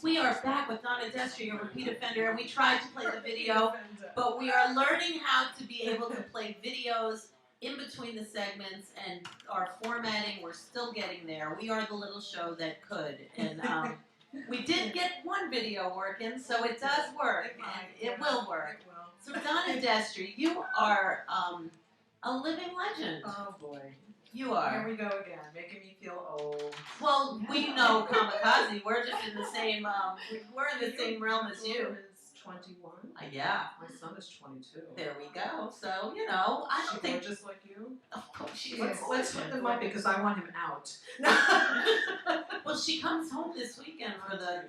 We are back with Donna Destri, a repeat offender, and we tried to play the video, but we are learning how to be able to play videos in between the segments, and our formatting, we're still getting there. We are the little show that could, and we did get one video working, so it does work, and it will work. So Donna Destri, you are a living legend. Oh boy. You are. Here we go again, making me feel old. Well, we know kamikaze. We're just in the same. We're in the same realm as you. Your daughter is 21. Yeah. My son is 22. There we go. So you know, I don't think just like you. Of course she is. Let's put them up because I want him out. Well, she comes home this weekend for the.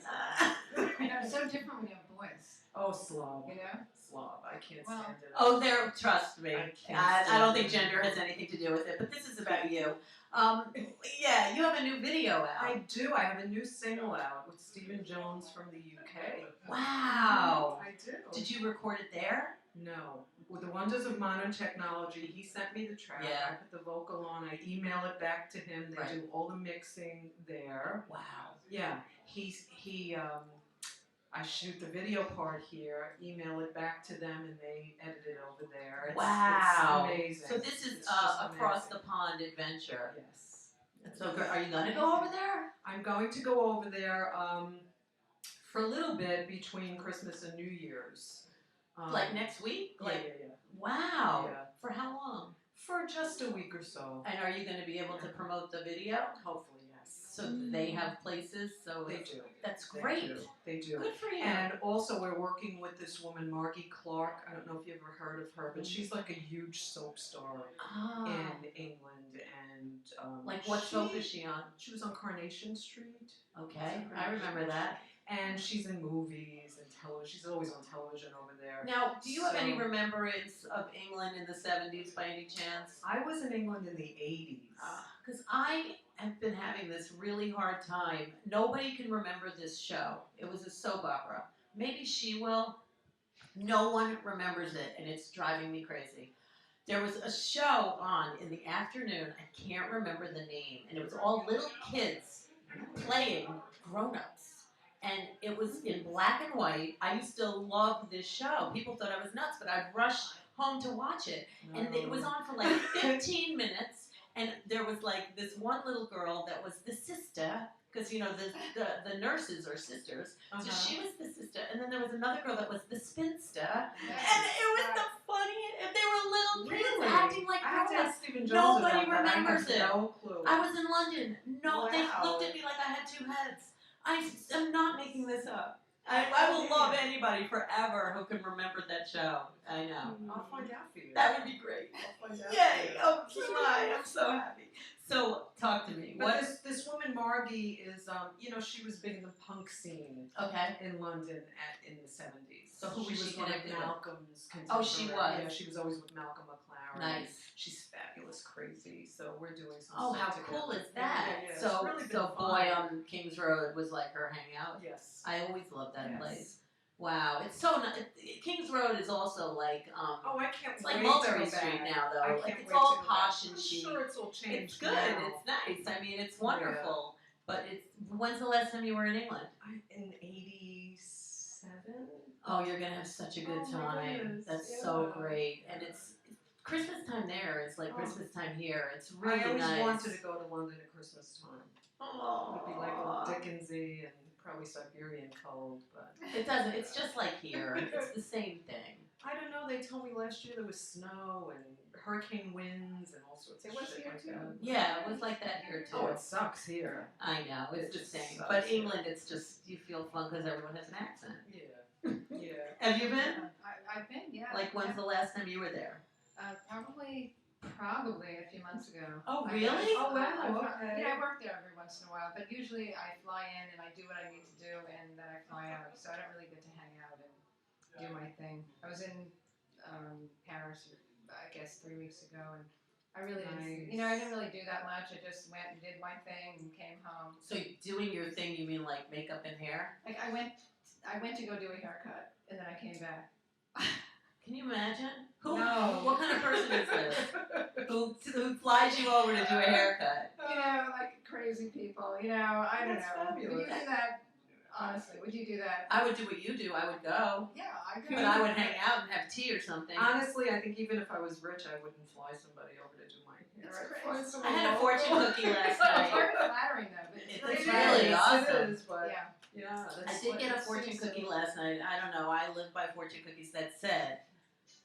You know, it's so different when you have boys. Oh, slob. You know? Slob. I can't stand it. Oh, there. Trust me. I don't think gender has anything to do with it, but this is about you. Yeah, you have a new video out. I do. I have a new single out with Stephen Jones from the UK. Wow. I do. Did you record it there? No. With the wonders of modern technology, he sent me the track. Yeah. I put the vocal on. I email it back to him. They do all the mixing there. Wow. Yeah. I shoot the video part here, email it back to them, and they edit it over there. Wow. It's amazing. So this is across the pond adventure. Yes. That's so good. Are you going to go over there? I'm going to go over there for a little bit between Christmas and New Year's. Like next week? Yeah. Wow. Yeah. For how long? For just a week or so. And are you going to be able to promote the video? Hopefully, yes. So they have places, so they do. That's great. They do. Good for you. And also we're working with this woman, Margie Clark. I don't know if you've ever heard of her, but she's like a huge soap star in England. And like what soap is she on? She was on Coronation Street. Okay, I remember that. And she's in movies and television. She's always on television over there. Now, do you have any remembrance of England in the 70s by any chance? I was in England in the 80s. Because I have been having this really hard time. Nobody can remember this show. It was a soap opera. Maybe she will. No one remembers it, and it's driving me crazy. There was a show on in the afternoon. I can't remember the name. And it was all little kids playing grown-ups. And it was in black and white. I used to love this show. People thought I was nuts, but I'd rush home to watch it. And it was on for like 15 minutes. And there was like this one little girl that was the sister, because you know the nurses are sisters. So she was the sister. And then there was another girl that was the spinster. And it was the funniest. And they were little kids acting like grown-ups. Nobody remembers it. No clue. I was in London. No, they looked at me like I had two heads. I am not making this up. I will love anybody forever who can remember that show. I know. I'll find out for you. That would be great. I'll find out. Yay! Oh, Eli, I'm so happy. So, talk to me. But this woman Margie is, she was big in the punk scene. Okay. In London in the 70s. So who she was was she one of connected Malcolm's contemporaries. Oh, she was. Yeah, she was always with Malcolm McLaren. Nice. She's fabulous, crazy. So we're doing some. Oh, how stuff cool together. is that? Yeah. So, really Boy on King's Road was like her hangout. Yes. I always loved that place. Wow, it's so nice. King's Road is also like I can't. It's like Mulberry Street now, though. Like it's all posh and chic. I'm sure it's all changed. It's good. Now. It's nice. I mean, it's wonderful. Yeah. But when's the last time you were in England? In '87. Oh, you're gonna have such a good time. That's so great, and it's Christmas time there. It's like Christmas time here. It's really nice. I always wanted to go to London at Christmas time. Oh, it'd be like all Dickensy and probably Siberian cold, but it doesn't. It's just like here. It's the same thing. I don't know. They told me last year there was snow and hurricane winds and all sorts of shit like that. Yeah, it was like that here too. Oh, it sucks here. I know. It's the same. But England, it's just you feel fun because everyone has an accent. Yeah. Yeah. Have you been? I've been. Yeah. Like when's the last time you were there? Probably a few months ago. Oh, really? Oh, wow. Okay. Yeah, I work there every once in a while, but usually I fly in and I do what I need to do, and then I fly out. So I don't really get to hang out and do my thing. I was in Paris, I guess, 3 weeks ago, and I really didn't, I didn't really do that much. I just went and did my thing and came home. So doing your thing, you mean like makeup and hair? Like I went to go do a haircut, and then I came back. Can you imagine? No. What kind of person is this? who flies you over to do a haircut? Like crazy people. I don't know. Fabulous. You do that Honestly, would you do that? I would do what you do. I would go, Yeah, I go. but I would hang out and have tea or something. Honestly, I think even if I was rich, I wouldn't fly somebody over to do my hair. It's I'd crazy. fly I someone had a local. fortune cookie last It's night. very flattering though. But It's very really nice. awesome. It is, but Yeah. yeah, I that's did what get a it fortune seems cookie to- last night. I don't know. I live by fortune cookies that said,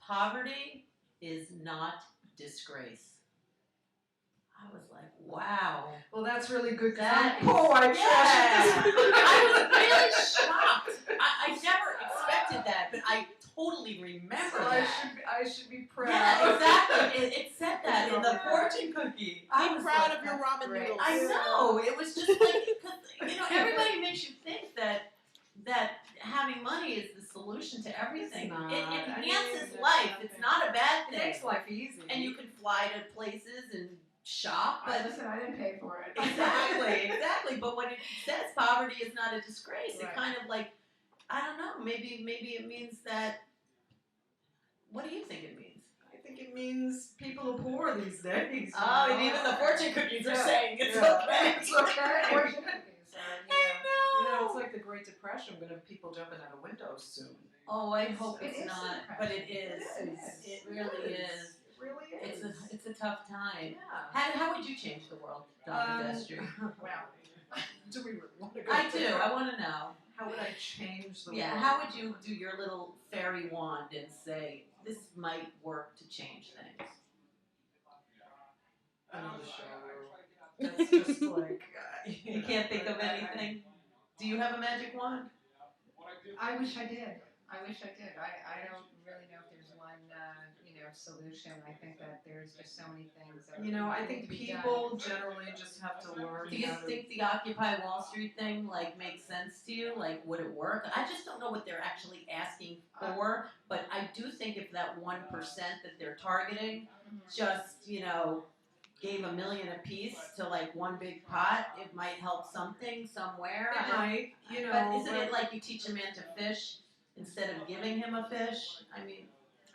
poverty is not disgrace. I was like, wow. Well, that's really good because That I'm poor. I yeah. trash it. I was really shocked. I never expected that, but I totally remember So that. I should be proud. Yeah, exactly. It said that in the fortune cookie. I Be was proud like, of your that's ramen great. noodles. I know. It was just like, cause, you know, everybody makes you think that having money is the solution to everything. It's not. It I mean, enhances there's life. nothing. It's not a bad It thing. makes life easy. And you can fly to places and shop, But but listen, I didn't pay for it. exactly. But when it says poverty is not a disgrace, it Right. kind of like, I don't know. Maybe it means that. What do you think it means? I think it means people are poor these days. Oh, you and know? even the fortune cookies are Yeah. saying it's Yeah. okay. It's okay. Fortune cookies are, I You know, know. it's like the Great Depression. We're gonna have people jumping out of windows soon. Oh, I hope It it's is not, depressing. but it is. It is. It really is. It really is. It's a tough time. Yeah. How would you change the world, Donna Destri? Wow. Do we really want to go I do. there? I want to know. How would I change the Yeah. world? How would you do your little fairy wand and say this might work to change things? Another show. That's just like You can't think of anything. Do you have a magic wand? I wish I did. I don't really know if there's one, solution. I think that there's just so many things that You know, I need think to be done. people generally just have to learn Do you how to. think the Occupy Wall Street thing like makes sense to you? Like, would it work? I just don't know what they're actually asking for, but I do think if that 1% that they're targeting just, gave $1 million apiece to like one big pot, it might help something somewhere. It might, you know. But isn't it like you teach a man to fish instead of giving him a fish? I mean,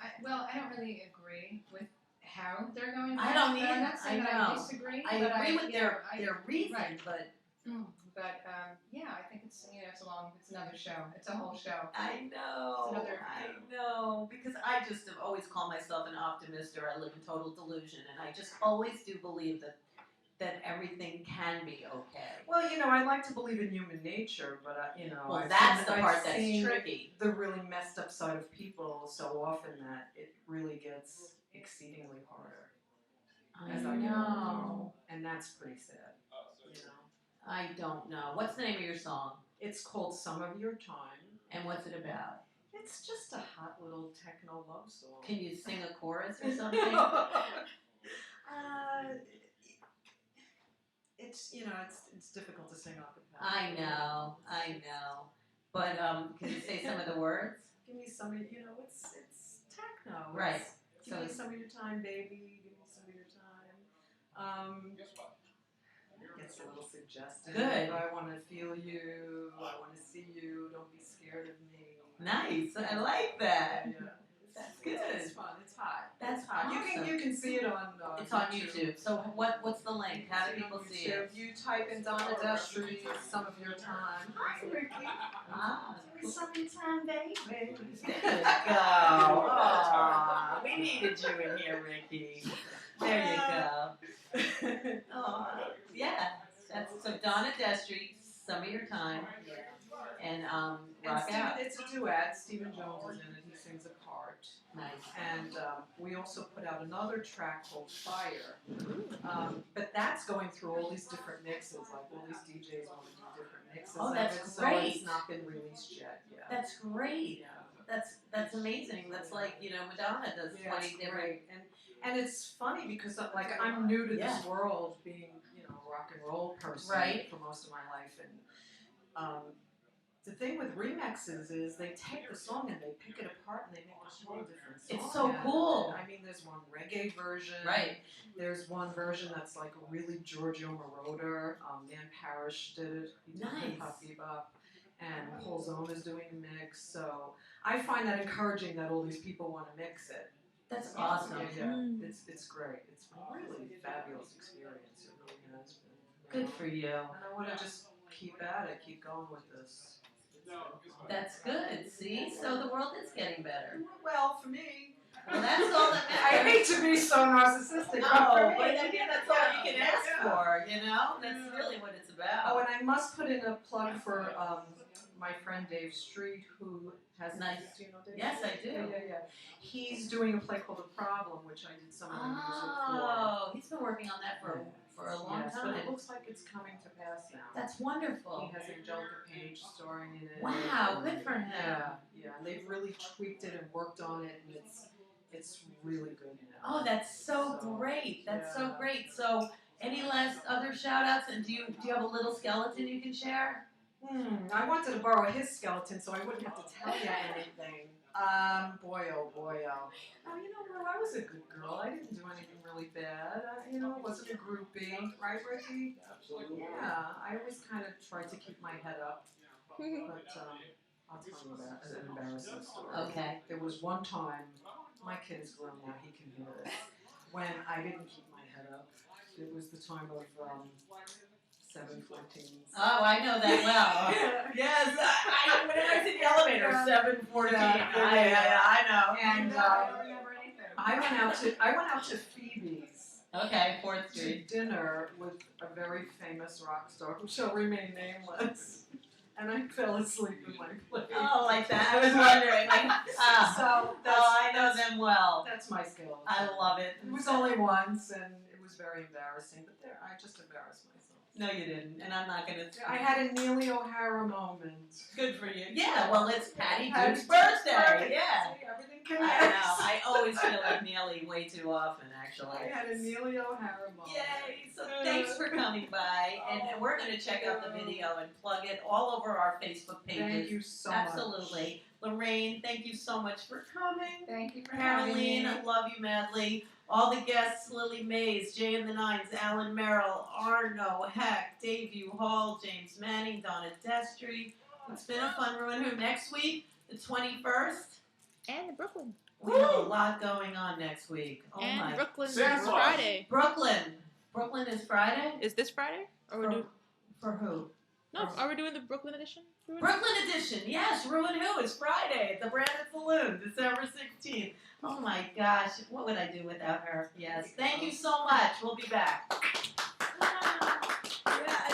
I don't really agree with how they're going. I don't but I'm either. not saying I that know. I disagree. I but agree with you know, their reason, right. but I think it's it's another show. It's a whole show. I know, It's another- I know, because I just have always called myself an optimist, or I live in total delusion, and I just always do believe that everything can be okay. Well, I like to believe in human nature, but Well, I've that's seen- the part I've that's seen tricky. the really messed up side of people so often that it really gets exceedingly harder as I get know. older, and that's pretty sad. You know, I don't know. What's the name of your song? it's called "Some of Your Time." And what's it about? It's just a hot little techno love song. Can you sing a chorus or something? It's difficult to sing off the top. I know. But can you say some of the words? Give me some of it's techno. Right. It's, give So me some of your time, baby. Give me some of your time. It gets a little suggestive. Good. I want to feel you. I want to see you. Don't be scared of me. nice. I like that. Yeah. That's good. It's fun. It's hot. That's It's hot. awesome. You can see it on. It's on YouTube. So what's the link? How do people see it? You type in Donna Destri, "Some of Your Time." Hi, Ricky. Ah, Give me some of your time, baby. there you go. Aw, we needed you in here, Ricky. There you go. Yeah. That's so Donna Destri, "Some of Your Time," and rock out. It's a duet. Stephen Jones is in it. He sings a part. Nice. And we also put out another track called "Fire," but that's going through all these different mixes. Like all these DJs want to do different mixes. Oh, of that's it, so great. it's not been released yet. Yeah. That's great. Yeah. That's amazing. That's like Madonna does Yeah, 20 it's different. great. And it's funny because I'm new to Yeah. this world, being a rock and roll person Right. for most of my life, and the thing with remixes is they take the song and they pick it apart and they make a whole different song. It's so out of it. cool. I mean, there's one reggae version. Right. There's one version that's like a really Giorgio Moroder. Dan Parrish did it. He did Nice. Hip Hop Bebop. And Paul Zone is doing a mix. So I find that encouraging that all these people want to mix it. That's awesome. Yeah. It's great. It's a really fabulous experience. It really has been. Good for you. And I want to just keep at it, keep going with this. That's good. See, so the world is getting better. Well, for me. Well, that's all that I matters. hate to be so narcissistic. No, but but again, that's all you can ask Yeah. for. You know, that's really what it's about. Oh, and I must put in a plug for my friend Dave Street, who has Nice. Do you know Dave? Yes, I do. Yeah. He's doing a play called The Problem, which I did some of the music for. Oh, he's been working on that for a long Yes, time. but it looks like it's coming to pass now. That's wonderful. He has Angelica Page starring in it. Wow, good for him. Yeah. And they've really tweaked it and worked on it, and it's really good now. Oh, that's so great. That's so great. So, any last other shout outs? And do you have a little skeleton you can share? I wanted to borrow his skeleton so I wouldn't have to tell you anything. Boy, oh. Oh, you know, Ru, I was a good girl. I didn't do anything really bad. I wasn't a groupie. Right, Ricky? Absolutely. Yeah, I always kind of tried to keep my head up. But I'll tell you about an embarrassing story. Okay. There was one time, my kid is grown now, he can hear this, when I didn't keep my head up. It was the time of 7:14. Oh, I know that well. Yes, whenever I see the elevator, 7:14. I know. And I don't remember anything. I went out to Phoebe's Okay, 4th to Street. dinner with a very famous rock star who shall remain nameless. And I fell asleep in my place. Oh, like that. I was wondering. So I know them well. That's my skill. I love it. It was only once, and it was very embarrassing. But there, I just embarrassed myself. No, you didn't, and I'm not gonna. I had a Neely O'Hara moment. Good for you. Yeah, well, it's Patty Patty Duke's Duke's birthday. birthday. Yeah. See, everything I connects. know. I always feel like Neely way too often, actually. I had a Neely O'Hara moment. Yay! So thanks for coming by, and we're going to check out the video and plug it all over our Facebook pages. Thank you so much. Absolutely. Lorraine, thank you so much for coming. Thank you for having Caroline, me. I love you madly. All the guests, Lily Mays, Jay and the Nines, Alan Merrill, Arno Heck, Dave U. Hall, James Manning, Donna Destri. It's been a fun run. Who next week? The 21st? And in Brooklyn. We have a lot going on next week. Oh and my. Brooklyn is Santa Claus. Friday. Brooklyn is Friday? Is this Friday? Or we're doing? For who? No, are we doing the Brooklyn edition? Brooklyn edition, yes. Ruin Who is Friday at the Brandon Saloon, December 16th. Oh my gosh, what would I do without her? Yes, thank you so much. We'll be back. Yeah,